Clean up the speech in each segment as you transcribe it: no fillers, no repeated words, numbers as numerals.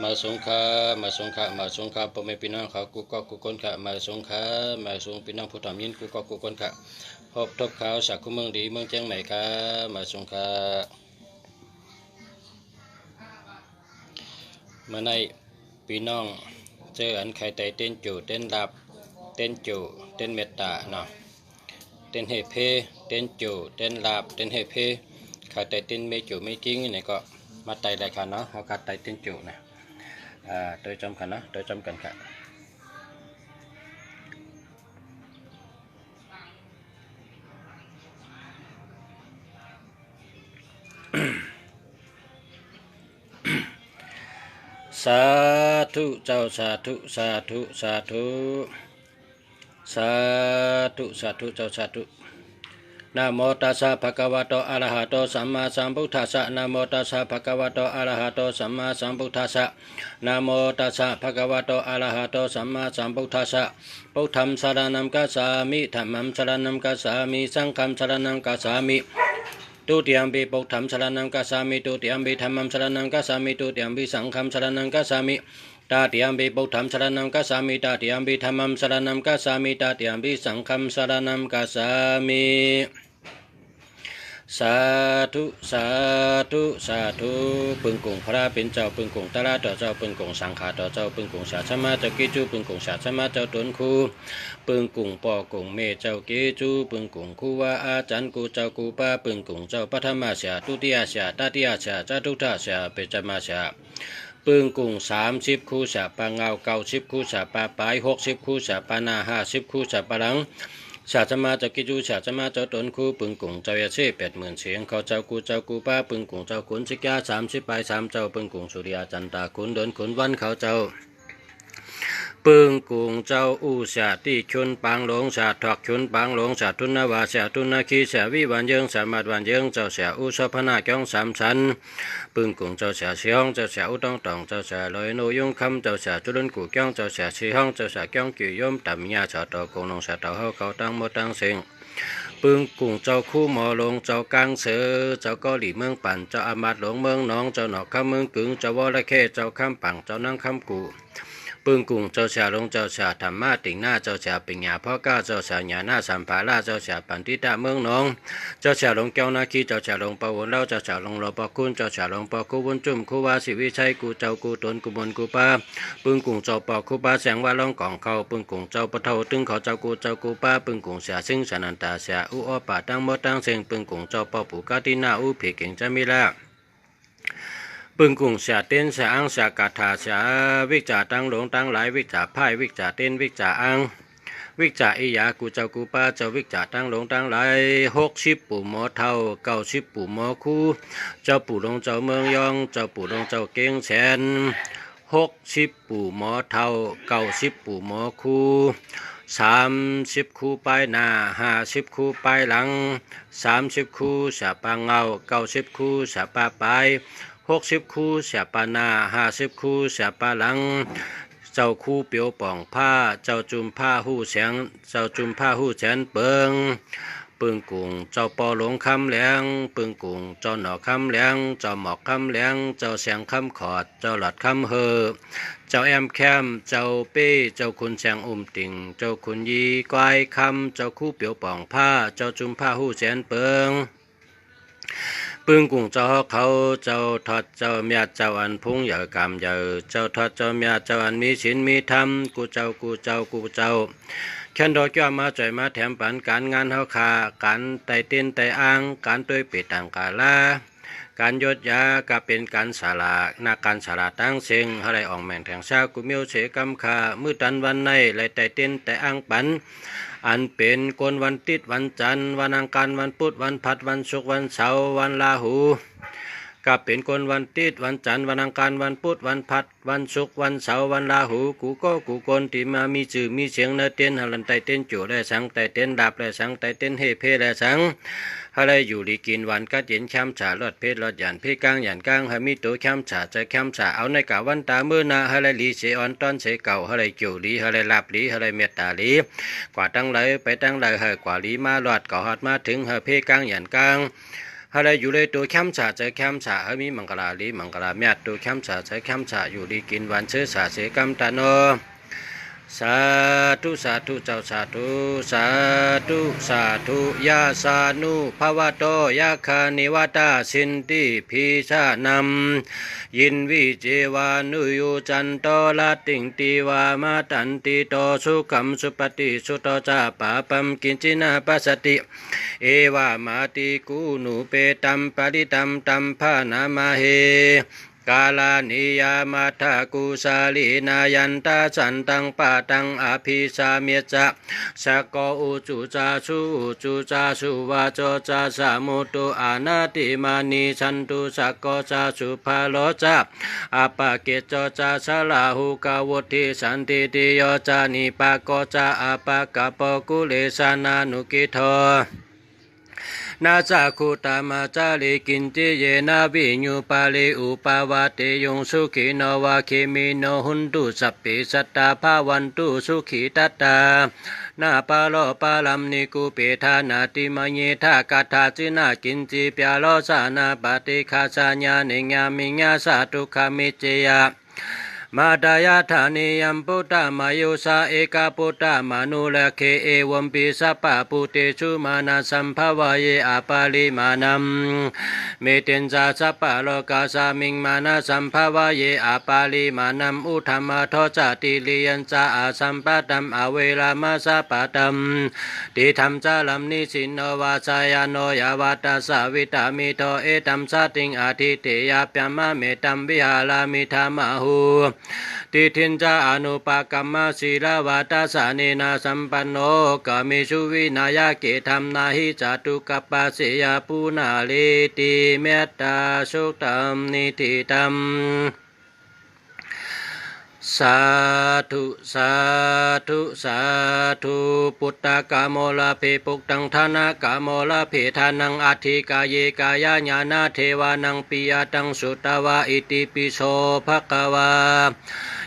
มาสงฆ์พ่อแม่พี่น้องเขากูก็กูคนขะมาสงฆ์พี่น้องผู้ทำยินกูก็กูคนขะพบทบเขาสักคู่เมืองดีเมืองเชียงใหม่ค่ะมาสงฆ์มาในพี่น้องเจออันใครใจเต้นจูเต้นดับเต้นจูเต้นเมตตาเนาะเต้นเฮเพเต้นจูเต้นลาบเต้นเฮเพใครใจเต้นไม่จูไม่กิ้งนี่ก็มาไต่ได้ค่ะเนาะเขาคัดไต่เต้นจูนะโดยจำกันนะโดยจำกันค่ะสาธุเจ้าสาธุสาธุสาธุสาธุสาธุเจ้าสาธุนะโมตัสสะภะคะวะโตอะระหะโตสัมมาสัมพุทธัสสะนะโมตัสสะภะคะวะโตอะระหะโตสัมมาสัมพุทธัสสะนะโมตัสสะภะคะวะโตอะระหะโตสัมมาสัมพุทธัสสะพุทธังสรณังคัจฉามิธัมมังสรณังคัจฉามิสังฆังสรณังคัจฉามิตุติยมปิพุทธังสรณังคัจฉามิตุติยมปิธัมมังสรณังคัจฉามิตุติยมปิสังฆังสรณังคัจฉามิตาติยมปิพุทธังสรณังคัจฉามิตาติยมปิธัมมังสรณังคัจฉามิตาติยมปิสังฆังสรณังคัจฉามิสาธุสาธุสาธุปึงกุงพระเป็นเจ้าปึงกุงตระต่อเจ้าปึงกุงสังฆาต่อเจ้าปึงกุงศาสมาเจ้ากิจูปึงกุงศาสมาเจ้าตนคูปึงกุงปอกุงเมเจ้ากิจูปึงกุงคูวาอาจารย์กูเจ้ากูป้าปึงกุงเจ้าปฐมาเสียทุติยเสียตติยเสียจตุตเสียเปจมาเสียปึงกุง30คู่เสียปะเงา90คู่เสียปะปลาย60คู่เสียปะนา50คู่เสียปะหลังชาจมาเจ้ากิจูชาจมาเจ้าตนคูปึงกุงเจ้าเยเช่80,000เสียงเขาเจ้ากูป้าปึงกุงเจ้าขุนสิกา30ไป3เจ้าปึงกุงสุริยาจันตาขุนเดินขุนวันเขาเจ้าปึงกุงเจ้าอูชาติชนปางหลงชาถอกชนปางหลงชาทุนนาวาชาทุนนาคีชาวิวันเยิงสามัดวันเยิงเจ้าเสียอูชพนาเกียง3ชั้นปึงกุงเจ้าเสียเสียงเจ้าเสียอุตองตองเจ้าเสียลอยโนยงคำเจ้าเสียจุลนกูเกียงเจ้าเสียชีห้องเจ้าเสียเกียงกี่ยมต่ำยาชาตอกงนงชาเต่าเฮาเขาตั้งหมดตั้งเสียงปึงกุงเจ้าคู่หมอลงเจ้ากลางเสือเจ้าก็หลีเมืองปั่นเจ้าอามาตหลวงเมืองน้องเจ้าหนอกข้ามเมืองกึ่งเจ้าวรเข้เจ้าข้ามปังเจ้านั่งข้ามกูปึงกุงเจ้าเสียลงเจ้าเสียธรรมะติ่งหน้าเจ้าเสียปิญญาพ่อก้าเจ้าเสียหญาหน้าสัมภาระเจ้าเสียปันติตาเมืองน้องเจ้าเสียลงแก้วนาคีเจ้าเสียลงปะวนเล่าเจ้าเสียลงรอปะคุณเจ้าเสียลงปะคุวุนจุ่มคุวาสิวิชัยกูเจ้ากูตนกูมนกูป้าปึงกุงเจ้าปะคุปาแสงว่าล่องกองเขาปึงกุงเจ้าปะเท่าตึงเขาเจ้ากูป้าปึงกุงเสียสิงสนันตาเสียอุอปะตั้งหมดตั้งเสียงปึงกุงเจ้าปะปูกาตินาอุเพเก่งจะมีละปึงกุงเสียเต้นเสียอังเสียกาถาเสียวิจาตั้งหลงตั้งหลายวิจาพ่ายวิจาเต้นวิจาอังวิจาอิยากูเจ้ากูป้าเจ้าวิจาตั้งหลงตั้งหลาย60ปู่หมอเท่า90ปู่หมอคู่เจ้าปู่หลงเจ้าเมืองยองเจ้าปู่หลงเจ้าเก่งแสน60ปู่หมอเท่า90ปู่หมอคู่30คู่ปลายหน้า50คู่ปลายหลัง30คู่สะปางเงา90คู่สะปาปลาย60คู่เสียปานา50คู่เสียปาหลังเจ้าคู่เปียวป่องผ้าเจ้าจุมผ้าหู้แสงเจ้าจุมผ้าหู้แสนเปิงปึงกุงเจ้าปอหลงคำแหลงปึงกุงเจ้าหนอคำแหลงเจ้าหมอกคำแหลงเจ้าเสียงคำขอดเจ้าหลอดคำเฮอเจ้าแอมแคมเจ้าเป้เจ้าคุณแสงติ่งเจ้าคุณยีกวายคำเจ้าคู่เปียวป่องผ้าเจ้าจุมผ้าหู้แสนเปิงปึงกุงเจ้าเขาเจ้าทอดเจ้าเมียเจ้าอันพุ่งเหยอกามเหยอเจ้าทอดเจ้าเมียเจ้าอันมีศีลมีธรรมกูเจ้าแค่นดอกจ้ามาจ่อยมาแถมปันการงานเฮาคาการไต่เต้นไต่อ้างการต้วยปิดต่างกาลาการยศยาก็เป็นการสาระนาการสาระตั้งเสียงอะไรออกแม่งแทงชากุเมียวเสกำคามือตันวันในไรไต่เต้นไต่อ้างปันอันเป็นกนวันติดวันจันทร์วันอังคารวันพุธวันพฤหัสวันศุกร์วันเสาร์วันลาหูก็เป็นกนวันติดวันจันทร์วันอังคารวันพุธวันพฤหัสวันศุกร์วันเสาร์วันลาหูกูคนที่มามีชื่อมีเสียงเนเต้นหลันไตเต้นจู่และสังไตเต้นดาบและสังไตเต้นเฮเพและสังอะไรอยู่ดีกินวันก็เย็นแคมฉาลอดเพชรลอดหยันเพกลางหยันกลางให้มีตัวแคมฉาจะแคมฉาเอาในกะวันตาเมื่อนาอะไรลีเสออนตอนเสเก่าอะไรจู่ลีอะไรลาบลีอะไรเมตตาลีกว่าตั้งไหลไปตั้งไหลให้กว่าลีมาลอดก่อฮอดมาถึงให้เพกลางหยันกลาง ฮาเลยอยู่เลยตัวเข้มฉาใจเข้มฉาเฮมีมังกราลีมังกราเมียตัวเข้มฉาใจเข้มฉาอยู่ดีกินวันเชื้อสาเสกัมตาโนสาธุสาธุเจ้าสาธุสาธุสาธุยาสานุภวโตยาคานิวัตาสินติพีชานำยินวิเจวานุยุจันโตลาติงติวามาตันติโตสุขัมสุปฏิสุโตจาปาปัมกินจินาปัสสติเอวามาติกูนุเปตัมปริตัมตัมภานามาเฮกาลานิยามัทากุสาลีนายันตาสันตังปาตังอภิสาเมจะสะโกอุจุจาสุวาโจจาสามุตุอานาติมานิฉันตุสะโกจาสุภาโลจาอาปะเกจจาสลาหุกาวุติสันติติโยจานิปะโกจาอาปะกะปกุเลสานานุกิโทนาจาคุตามาจาริกินจิเยนาวิญญูปาลิอุปาวาเตยงสุขีโนวาเคมิโนหุนตุสัพพิสัตตาภาวันตุสุขีตัตตานาปาโลปาลัมนิกุเปธานาติมเยธากาธาจินากินจิเปียโลสานาปฏิคาสาญาเนญามิญาสาตุคามิเจยะมาดายาธานิยัมพุทธมายุสาเอกาพุทธมานุลเคเอวัมปิสัพพะปุเตชุมานาสัมภวะเยอาปาลิมานัมเมเตนจาสัพพะโลกาสามิงมานาสัมภวะเยอาปาลิมานัมอุธรรมะโทจติลิยันจาอาสัมปะตัมอเวลามาสัพปะตัมติธรรมจาลัมนิสินโนวาสายโนยาวัตตาสาวิตามิโตเอตัมสาติงอาทิเตยาปยามะเมตัมวิหาลามิธามาหูติทินจาอนุปกรรมศีลวัตสานีนาสัมปันโนกามิสุวินายเกธรรมนาหิจตุกัปปะเสยปุนาเลติเมตตาสุตัมนิติตัมสาธุสาธุสาธุปุตตะกามลาเพปุกตังธนากามลาเพทานังอัธิกายกายญาณเทวานังปิยตังสุตวะอิติปิโสภควา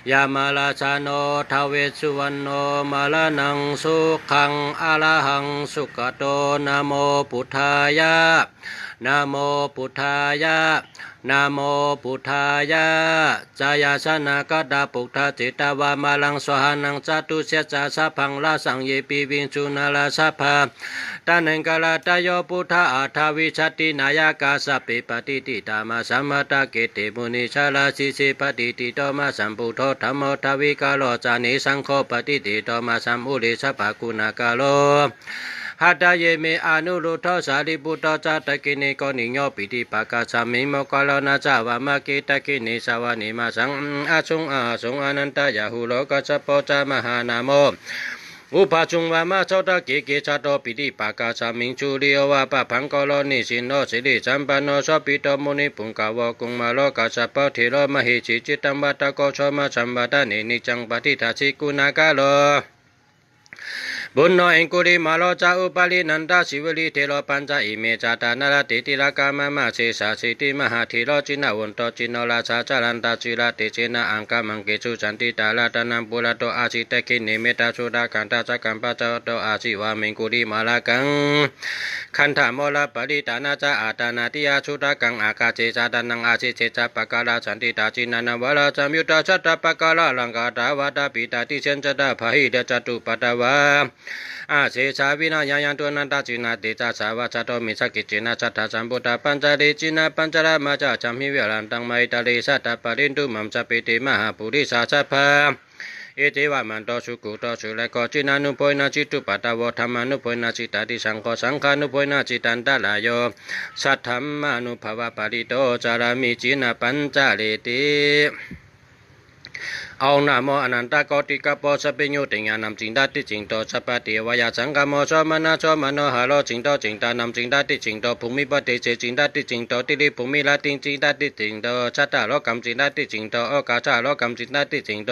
ยามาลาชาโนทเวสสุวรรณโนมาลานังสุขังอรหังสุขโตนะโมพุทธายะนะโมพุทธายะนะโมพุทธายะจายาสนากดาปุถาจิตาวามาลังสหานังจตุเสจาสัพพังลาสังเยปิวินจุนาลาสัพพะตานังกาลาตโยพุทธาอาทาวิชตินายากาสัพเพปฏิติตามาสัมมาตาเกติมุนิชาลาสิสิปฏิติโตมาสัมปุโธธรรมโอทวิกาโลจานิสังโฆปฏิติโตมาสัมอุลิสัพพะกุณากาโลหัตถเยเมอนุรุทธสาริปุตตจาตกินิโกนิโยปิติปะกาสามิโมกาลนาจาวามะกิตกินิสาวานิมาสังอาสุงอนันตยาหุโลกัสสะโปจามหานาโมอุปาจุงวามาโชตกิเกชาโตปิติปากาสามิงจุริโอวาปะพังกโลนิสินโนสิริสัมปันโนสปิโตมุนิปุงกาวกุงมาโลกัสสะโปเทโลมหิจิจิตัมวัตโกโชมาสัมปทานินิจังปฏิทัสสิกุณากาโลบุญโนเองกุริมาโลจาอุปาลินันตาสิวลิเทโลปัญจอิเมจาตานาลติติลากามะมาเสสาสิติมหาเทโลจินาวันโตจินโนราชาจารันตาจิลาเตเจนะอังกามังเกจุจันติตาลาตานัมปุระโตอาจิเตกินิเมตาสุดากันตาจักกัมปะเจโตอาจิวามิงกุริมาลากังขันธโมลปริตานาจาอาตานาติยาสุดากังอากาเจจาตานังอาจิเจจาปะกาลาจันติตาจินันวราจามิยุตาชัตตปะกาลาลังกาตาวาตาปิตาติเชนจตาภหิเดจตุปตวาอาเสสาวินายันตุนันตาจินาเตจาสาวาจโตมิสกิจินาชัตถาสัมพุทธปัญจเดจินาปัญจรามาจาจัมหิเวรันตังไมตาเลสัตตปรินตุมัมจปิติมหาปุริสาสัพพะเอเจวามันโตสุกุโตสุเลโกจินานุโพยนาจิตุปัตตาวธรรมานุโพยนาจิตาติสังโฆสังฆานุโพยนาจิตันตะลายโยสัทธัมมานุภวะปริโตจารามิจินาปัญจเลติเอานาโมอนันตโกติกาโปสปิญโยติญาณัมจิงดาติจิงโตสัพพะเทวายาสังฆโมโชมนาโชมโนหะโลจิงโตจิงตานำจิงดาติจิงโตภูมิปฏิเจจิงดาติจิงโตติริภูมิลาติจิงดาติจิงโตชัตตาโลกัมจิงดาติจิงโตโอกาชาโลกัมจิงดาติจิงโต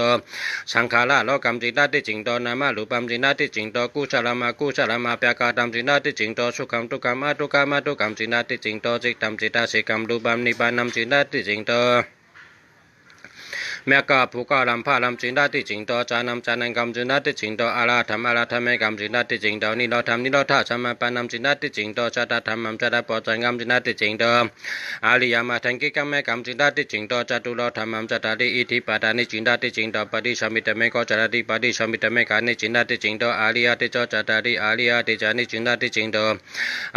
สังขาราโลกัมจิงดาติจิงโตนามาลุปัมจิงดาติจิงโตกุชลามาปยากาตัมจิงดาติจิงโตสุขัมทุกัมอทุกัมจิงดาติจิงโตจิตตัมจิตาสิกัมรูปัมนิพพานัมจิงดาติจิงโต แม่กาผู้กาลำผ้าลำจิงได้ที่จิงต่อจานำจานังกำจิงได้ที่จิงต่ออาราธรรมอาราธรรมกำจิงได้ที่จิงต่อนิโรธรรมนิโรธาสมาปานำจิงได้ที่จิงต่อชาตธรรมจาตปอจังกำจิงได้ที่จิงต่ออาริยมาทังกิกัมแม่กำจิงได้ที่จิงต่อจตุโลธรรมจตาริอิทธิปาทานิจิงได้ที่จิงต่อปฏิสมิตเมก็จารติปฏิสมิตเมกานิจิงได้ที่จิงต่ออาริยติจจตาริอาริยติจานิจิงได้ที่จิงต่อ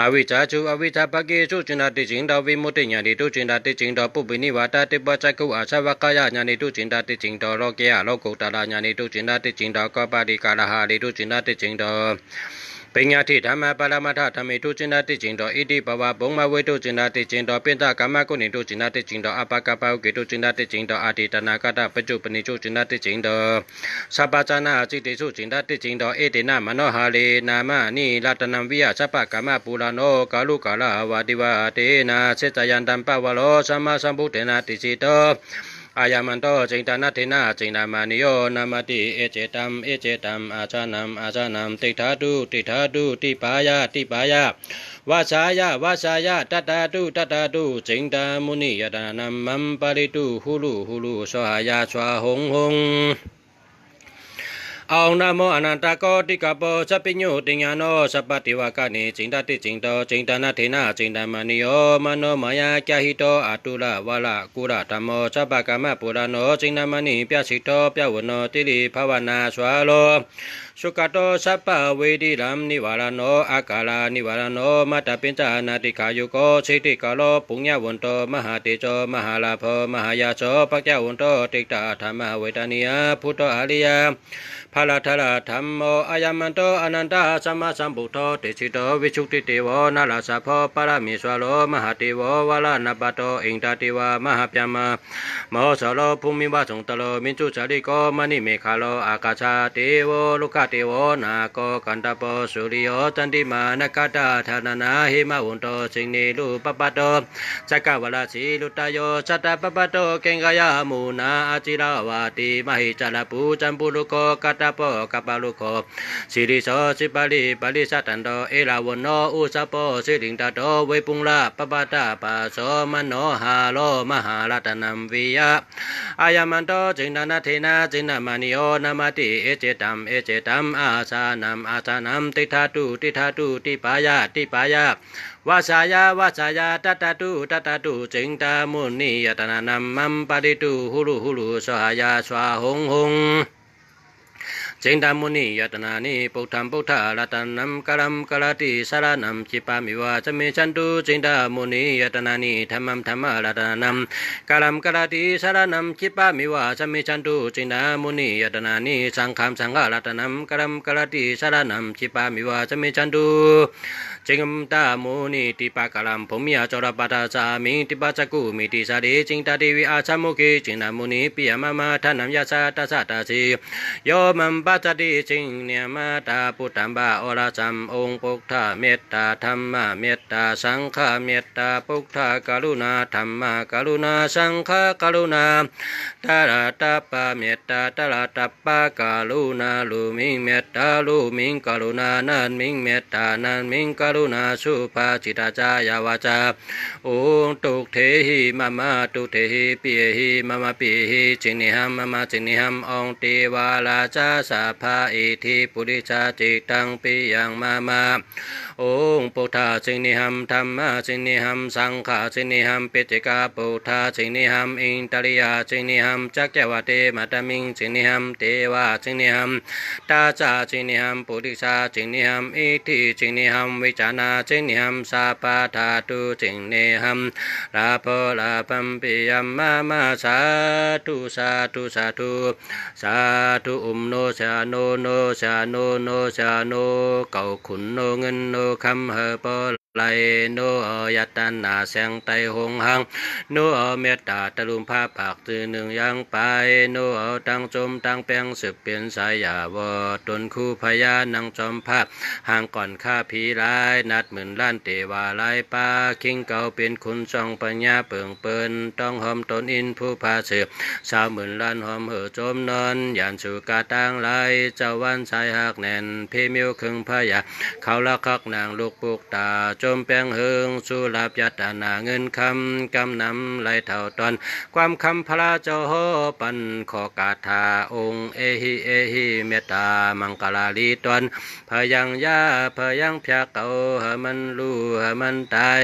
อวิชชาจุอวิชชาภกิจุจิงได้ที่จิงต่อวิมุตติญาณิตุจิงได้ที่จิงต่อปุบินิวาตติปัจจกุอาสวะกายญาณิตุจิงได้ที่จิงต่อโลเกียโลกุตตะญาณิตุจิงได้ที่จิงต่อก็ปาดิกาลหาลิตุจิงได้ที่จิงต่อปัญญาทิธรรมะปรมัตถธรรมิตุจินดาติจินโตอิติปวะบุงมาเวตุจินดาติจินโตปินตากรรมกุณิตุจินดาติจินโตอปะกะปะอุกิตุจินดาติจินโตอาทิตนากตะปัจจุปนิจุจินดาติจินโตสัพพะจานาจิติสุจินดาติจินโตเอตินะมโนหะเลนามานิรัตนังวิยะสัพพะกรรมปุราโนกาลุกาลาวาติวะเตนะเสจยันตัมปะวะโลสัมมาสัมพุทเถนะติจิโตอายัมันโตจิงตานาเทนะจิงนามานิโยนามติเอเจตัมอาจานัมติธาตุติปายาวาสายาตัตตาตุจิงตามุนิยตานัมมัมปะริตุหุลุสหายาสวาหงเอานะโมอนันตโกติกาโปสัพพิโญติญาโนสัพพติวากานิจิงตติจิงโตจิงตานาเทนะจิงตามณิโยมโนมายาจาหิโตอัตุลาวาละกุระธัมโมสัพพกามะปุราโนจิงนามณิปยสิโตปยวโนติริภาวนาสวาโลสุขโตสัพพเวดิรัมนิวารโนอากาลานิวารโนมัตตปิญจานาติขายุโกสิติกาโลปุญญวันโตมหาเตโจมหาลาภมหายาโสปัจจวันโตติตาธรรมเวทานิยพุทโธอริยภาลธาราธรรมโมอายัมมันโตอนันตสัมมาสัมพุทโธติสิโตวิชุติเทวนาลาสะโพปรามิสวโลมหาเทววาลานาปโตอิงตาเทวมหาปยามมโหสโลภูมิวาสงตโลมินจุจาริโกมณิเมฆาโลอากาชาเทวลุกาเทวนาโกกันตาโปสุริโยจันติมานกตาธานานาหิมาอุนโตสิงนิลุปปะโตจักวลาสีลุตโยสัตตปปะโตเกงกายามูนาอาจิราวาติมหิจลาปูจัมปุลุโกกัตตาโปกัปปะลุโกสิริโสสิปาลิสัตตันโตเอลาวนโนอุสโปสิริงตาโตเวปุงลาปปะตาปะโสมโนหาโลมหารัตนัมวิยะอายัมมันโตจิงนานาเทนะจิงนามานิโยนามาติเอเจตัมอาสานัมติธาตุติปายาวาสายาตัตตาตุจิงตามุนิยตนานัมมัมปะริตุหุลุสหายาสวาหงจิงตามุนิยตนานิปุถมพุทธารัตนัมกะลัมกะลาติสารนัมจิปามิวาจะเมชันตุจิงตามุนิยตนานิธรรมัมธรรมรัตนัมกะลัมกะลาติสารนัมจิปามิวาจะเมชันตุจิงตามุนิยตนานิสังฆัมสังฆรัตนัมกะลัมกะลาติสารนัมจิปามิวาจะเมชันตุจิงตามุนิติปะกะลัมภูมิยาจรปัตตาสามิติปัจจกุมิติสาริจิงตาเทวิอาชมุขิจิงตามุนิปิยมามะทานัมยาสาตาสาตาสิโยมัมปัจจติจิงเนมาตาพุทธัมบาโอราสัมองค์ปุถะเมตตาธรรมะเมตตาสังฆเมตตาพุทธกรุณาธรรมะกรุณาสังฆกรุณาตระตปะเมตตาตระตปะกรุณาลุมิงเมตตาลุมิงกรุณานันมิงเมตตานันมิงกรุณาสุภาจิตาจายาวาจาองตุเทหิมาตุเทหิปิหิมาปิหิจินิหัมมาจินิหัมองติวาลาจาสาภาอิทิปุริชาจิตังปิยังมาองค์ปุถะจินิหัมธรรมะจินิหัมสังฆะจินิหัมปิจิกาปุถะจินิหัมอินตริยาจินิหัมจักจวะเตมัตมิงจินิหัมเทวะจินิหัมตาจาจินิหัมปุริชาจินิหัมอิทิจินิหัมวิจานาจินิหัมสาปาธาตุจินิหัมลาภลาภัมปิยัมมาสาธุอุมโนชาโนชาโนเก่าขุนโนเงินโนคำเฮปอไลโนยัตนาแสงไตหงหังโนเมตตาตะลุมภาปากตื่นหนึ่งยังไปโนตั้งจมตั้งแปงสืบเปลี่ยนสายยาวตนคู่พญานังจอมภาพห่างก่อนข้าผีร้ายนัดหมื่นล้านเทวาลายปาคิงเก่าเป็นคุณจองปัญญาเปิงเปินต้องหอมตนอินผู้พาสืบ30,000 ล้านหอมเหอจมนอนยันสู่กาตั้งลายเจ้าวันชายหักแน่นเพมิวครึ่งพยาเขาละคักนางลูกปุกตาจ จมแปงเฮิงสุลาบยัตนาเงินคำกำนำไหลเท่าตอนความคำพระเจ้าปันขอกาถาองค์เอหิเมตตามังกลาลีตอนพยังยาพยังพยาเก่าให้มันรู้ให้มันตาย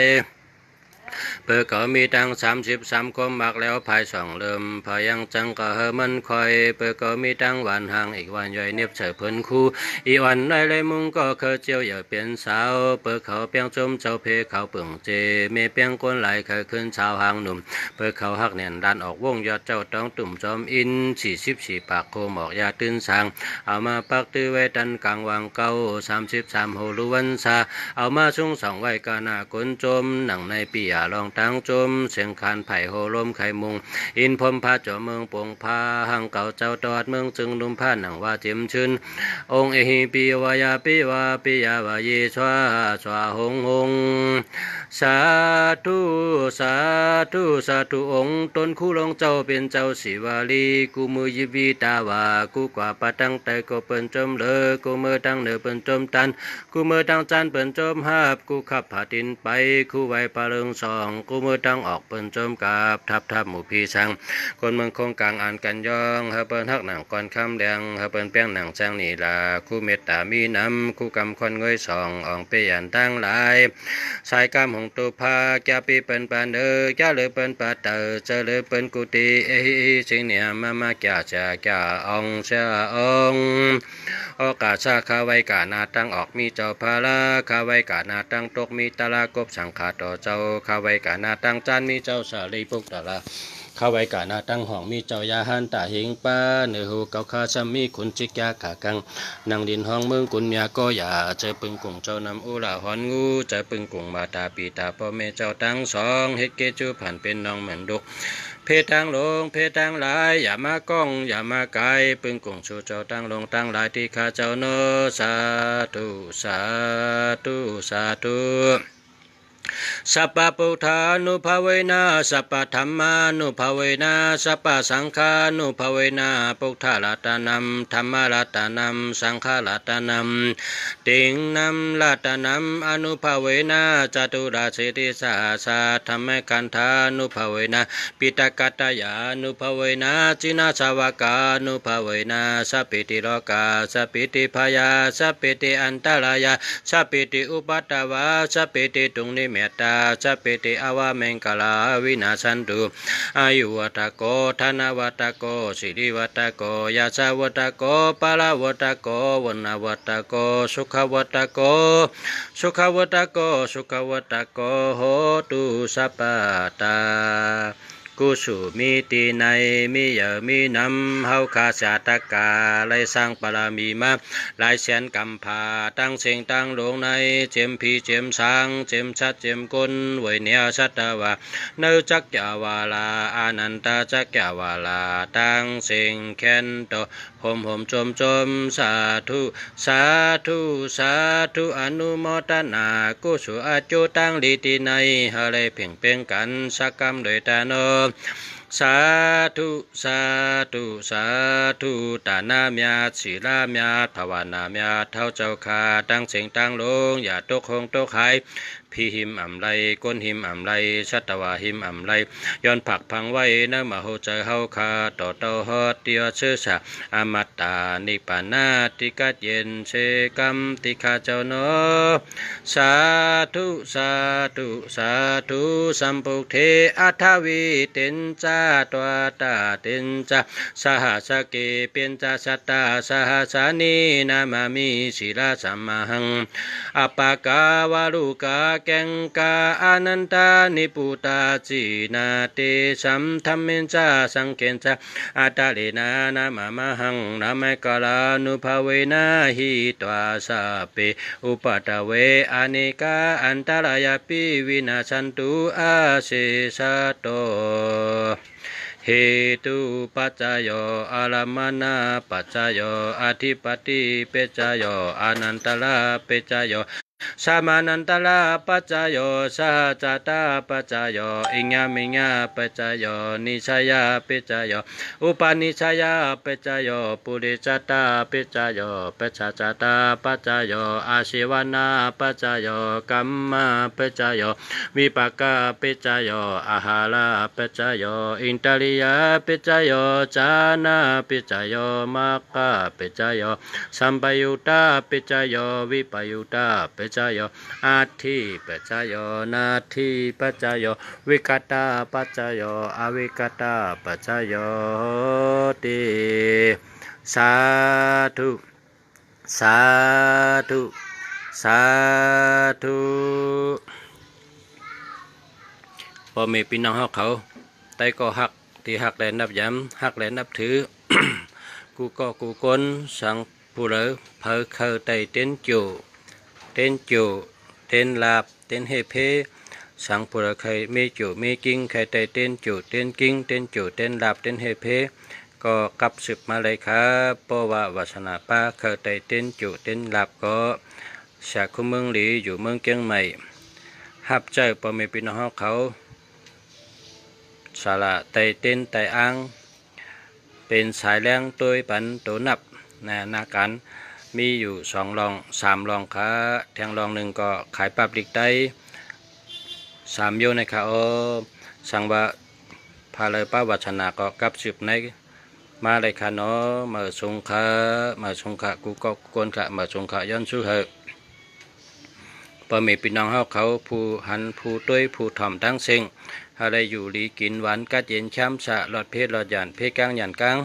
เปิดก็มีตั้ง33คมมักแล้วภาย2เริ่มพยังจังก็เฮมันคอยเปิดก็มีตั้งวันห่างอีกวันย่อยเนียบเฉยเพิ่นคู่อีวันในเลยมุงก็เคยเจียวอย่าเปลี่ยนสาวเปิดเขาเปียงจมเจ้าเพเขาเปิ่งเจเมเปียงก้นไหลเคยขึ้นชาวหางหนุ่มเปิดเขาหักแน่นดันออกวงยอดเจ้าต้องตุ่มจอมอิน44ปากโคหมอกยาตื้นสางเอามาปักตื้อไว้ดันกลางวางเก้า33โหลุวันซาเอามาชุ่ง2ไว้กาหน้ากลจมหนังในปียลองตั้งจมเสียงคานไผ่โหลมไข่มุงอินพมพาจ่อเมืองปงพาหังเก่าเจ้าตอดเมืองจึงนุ่มผ้าหนังว่าเจียมชื่นองค์เอหิปิวายาปิวาปิยาวายชวาชวาหงหงสาธุสาธุสาธุองค์ตนคู่ลงเจ้าเป็นเจ้าศิวาลีกูมือยิวีตาวากูกว่าปะตั้งแต่ก็เปิ้นจมเลอกูมือตั้งเนอเปิ้นจมตันกูมือตั้งจันเปิ้นจมหาบกูขับผาดินไปคู่ไว้ปะเริงสองกูมือตั้งออกเปิ้นจมกับทับหมู่พี่ช่างคนเมืองคงกลางอ่านกันย่องเฮาเปิ้นฮักหนังก่อนคำแดงเฮาเปิ้นแป้งหนังแจ้งนี่ล่ะคู่เมตตามีน้ำคู่กำคนเงยสองอ่องเปียนตั้งหลายสายกำหงตุภาแกปีเปิ้นปานแกเลยเปิ้นปาเตอเจเลยเปิ้นกุฏิเอหิสิงเนี่ยมาแกจะแกอ่องเชอ่องโอกาสชาคาไว้กานาตั้งออกมีเจ้าภาละคาไว้กานาตั้งตกมีตะลากบสังขาต่อเจ้าคาไว้กานาตั้งจานมีเจ้าสาลีปุกตะละเข้าไว้กานาตั้งห้องมีเจ้ายาหันตาหิงป้าเนื้อหูเกาคาซัมมีขุนจิกยาขากังนางดินห้องเมืองกุนเมียก็อย่าเจอปึงกุ่งเจ้านำอุลาหอนงูเจอปึงกุ่งมาตาปีตาพ่อแม่เจ้าตั้งสองเฮ็ดเกจูผ่านเป็นน้องเหมือนดุกเพทางลงเพทางหลายอย่ามาก้องอย่ามาไกลปึงกุ่งชูเจ้าตั้งลงตั้งหลายที่ข้าเจ้าโนสาธุสาธุสาธุสัพพพุทธานุภาเวนะสัพพธรรมานุภาเวนะสัพพสังฆานุภาเวนะพุทธรัตนัมธรรมรัตนัมสังฆรัตนัมติงนัมรัตนัมอนุภาเวนะจตุราสิติสาสาธรรมกันธานุภาเวนะปิตกัตตยานุภาเวนะจินาสาวกานุภาเวนะสัพพิติโลกาสัพพิติพยาสัพพิติอันตรายาสัพพิติอุปัตตวาสัพพิติตุงนิเมตตาสัพพิติอวาเมงกลาวินาสันตุอายุวัตโกธนวัตโกสิริวัตโกยาสาวัตโกปาลาวัตโกวนวัตโกสุขวัตโกสุขวัตโกสุขวัตโกโหตุสัพพตากุสุมีตีในมีเยอมีนำเฮาคาสาตกาไลสร้างปรามีมาหลายแสนกำพาตั้งเสียงตั้งหลวงในเจมพีเจมสางเจมชัดเจมกุลไว้เนียสัตวะเนจักจาวาลาอานันตาจักจาวาลาตั้งเสียงแค้นโตผมจมสาธุสาธุสาธุอนุโมทนากุสุอาจุตั้งลิติในฮะเลยเพ่งเพ่งกันสักกรรมโดยตาโนสาธุสาธุสาธุตานาเมียศีลาเมียภาวนาเมียเท่าเจ้าคาตั้งเสียงตั้งลงอย่าตกคงตกหายพี่หิมอ่ำไรก้นหิมอ่ำไรชัตวาหิมอ่ำไรย้อนผักพังไว้นะมาโหใจเฮาคาต่อเต้าฮอดเตียเชื่อสะอมตานิปานาติกัดเย็นเชกัมติคาเจ้าโนสาธุสาธุสาธุสัมปุเทอัทวีเต็นจาตัวตาเต็นจาสหัสเกเปียนจาสัตตาสหัสานีนามามิศิลาสัมมาหังอปากาวาลุกาแกงกาอนันตานิปุตาจีนาเตสัมธรรมินจาสังเกนจาอัตตาเลนานามาหังนามกาลานุภาเวนะหิตวาสาเปอุปตเวอเนกาอันตรายปิวินาสันตุอาเสสะโตเหตุปัจจโยอารัมมณาปัจจโยอธิปติเปจโยอนันตลาเปจโย สามานันตลาปัจจโยสหจตาปัจจโยอิญญามิญญาปัจจโยนิชยาปัจจโยอุปานิชยาปัจจโยปุริจตาปัจจโยปัจจจตาปัจจโยอาชีวนาปัจจโยกัมมาปัจจโยวิปากาปัจจโยอาหาราปัจจโยอินตริยาปัจจโยจานาปัจจโยมัคคะปัจจโยสัมปยุตตาปัจจโยวิปยุตตาปัจจโยอาทิปัจจโยนาทิปัจจโยวิกตาปัจจโยอวิกตาปัจจโยติสาธุสาธุสาธุพ่อแม่พี่น้องเขาไต้ก็หักที่หักแลนับย้ำหักแลนับถือ กูก็กูคนสังผู้เลอเพอเคยไตเต้นจูเต้นลาบเต้นเฮเพสังผู้เลอเคยมีจูมีกิ้งเคยไตเต้นจูเต้นกิ้งเต้นจูเต้นลาบเต้นเฮเพก็กลับสืบมาเลยครับเพราะว่าวาสนาป้าเคยไตเต้นจูเต้นลาบก็จากคุเมืองหลีอยู่เมืองเชียงใหม่หับใจพ่อแม่พี่น้องเขาสาระไตเต้นไตอ้างเป็นสายแรงตัวปันตัวนับนาการมีอยู่2 รอง3 รองค้าแทงรองหนึ่งก็ขายปับลิกได้3 โยนะครับสังว่าพาเลยป้าวัชนาก็กับสืบในมาเลยค่ะเนาะมาสงขากูก็กวนค่ะมาสงขาย้อนสู้เหอะพอมีพี่น้องเขาผู้หันผู้ต้วยผู้ถ่อมทั้งเซ็งอะไรอยู่ลีกินหวานกัดเย็นช้ำสะหลอดเพศหลอดหยานเพศกลางหยานกลาง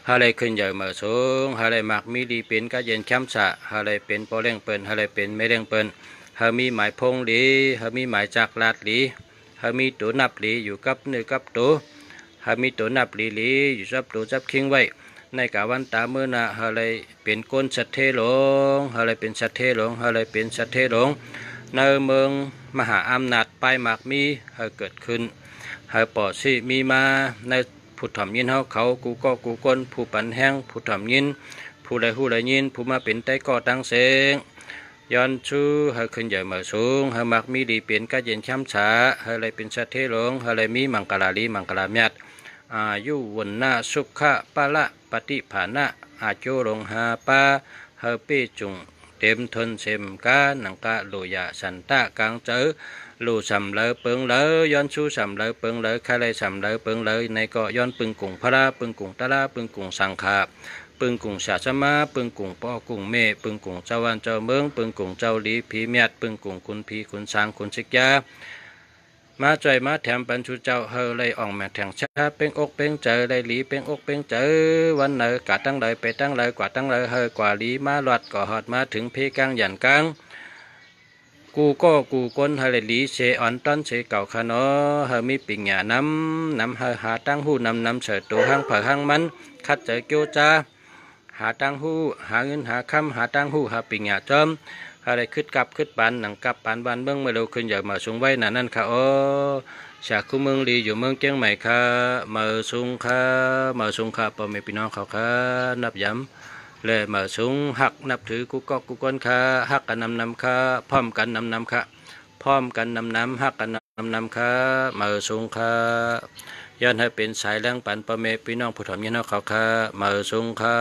อะไรขึ้นใหญ่มาสูงอะไรหมักมีดีเป็นกัดเย็นช้ำสะอะไรเป็นปอเร่งเปิลอะไรเป็นไม่เร่งเปิลหามีหมายพงหลีหามีหมายจากลาดหลีหามีตัวนับหลีอยู่กับเนื้อกับตัวหามีตัวนับหลีอยู่จับตัวจับคิงไว้ในกาวันตาเมื่อนาอะไรเป็นก้นสัตเทหลงอะไรเป็นสัตเทหลงอะไรเป็นสัตเทหลงในเมืองมหาอำนาจปลายหมากมีเกิดขึ้นปอดสิมีมาในผู้ถ่อมยินเขากูก็กูก้นผู้ปันแห้งผู้ถ่อมยินผู้ใดหู้ใดยินผู้มาเป็นไต้ก่อตั้งเสงย้อนชูขึ้นใหญ่มาสูงหมักมีดีเปลี่ยนก็เย็นช้ำฉาอะไรเป็นสัตเทหลงอะไรมีมังกลาลีมังกลาเมียดอายุวันนาสุขะปะละปฏิภาณะอาโจลงหาปาเปจุงเต็มทนเสมกาหนังกะโลยาสันตะกลางเจอลูสำเลอเปิงเลอย้อนชูสำเลอเปิงเลอใครเลยสำเลอเปิงเลอในก็ย้อนปึงกุ่งพระปึงกุ่งตะลาปึงกุ่งสังขาปึงกุ่งชาชมาปึงกุ่งป้อกุ่งเมปึงกุ่งเจ้าวันเจ้าเมืองปึงกุ่งเจ้าลีผีเมียดปึงกุ่งคุณผีคุณสางคุณชิกยามาใจมาแถมปัญชุเจ้าเลยอ่องแม่แทงชาเป็นอกเป็นเจอเลยหลีเป็นอกเป็นเจอวันเนอกะตั้งเลยไปตั้งเลยกว่าตั้งเลยกว่าหลีมาหลอดก่อหอดมาถึงเพกลางหยันกลางกูก็กูก้นเลยหลีเชอ่อนต้นเชเก่าขนอมีปิ่งหยาน้ำหาตั้งหูนำเฉิดตัวห้างเผอห้างมันคัดเจอเกียวจ้าหาตั้งหูหาเงินหาคำหาตั้งหูหาปิ่งหยาจอมอะไรขึ้นกับขึ้นปานหนังกับปานบ้านเมืองไม่เร็วขึ้นใหญ่มาสูงไว้นั่นค่ะจากคู่เมืองลีอยู่เมืองเชียงใหม่ค่ะมาสูงค่ะพ่อแม่พี่น้องเขาค่ะนับย้ำเลยมาสูงหักนับถือกูก็กูก้นค่ะหักกันนำค่ะพร้อมกันนำค่ะพร้อมกันนำหักกันนำค่ะมาสูงค่ะย้อนให้เป็นสายแรงปันพ่อแม่พี่น้องผู้ถ่อมยินเขาค่ะมาสูงค่ะ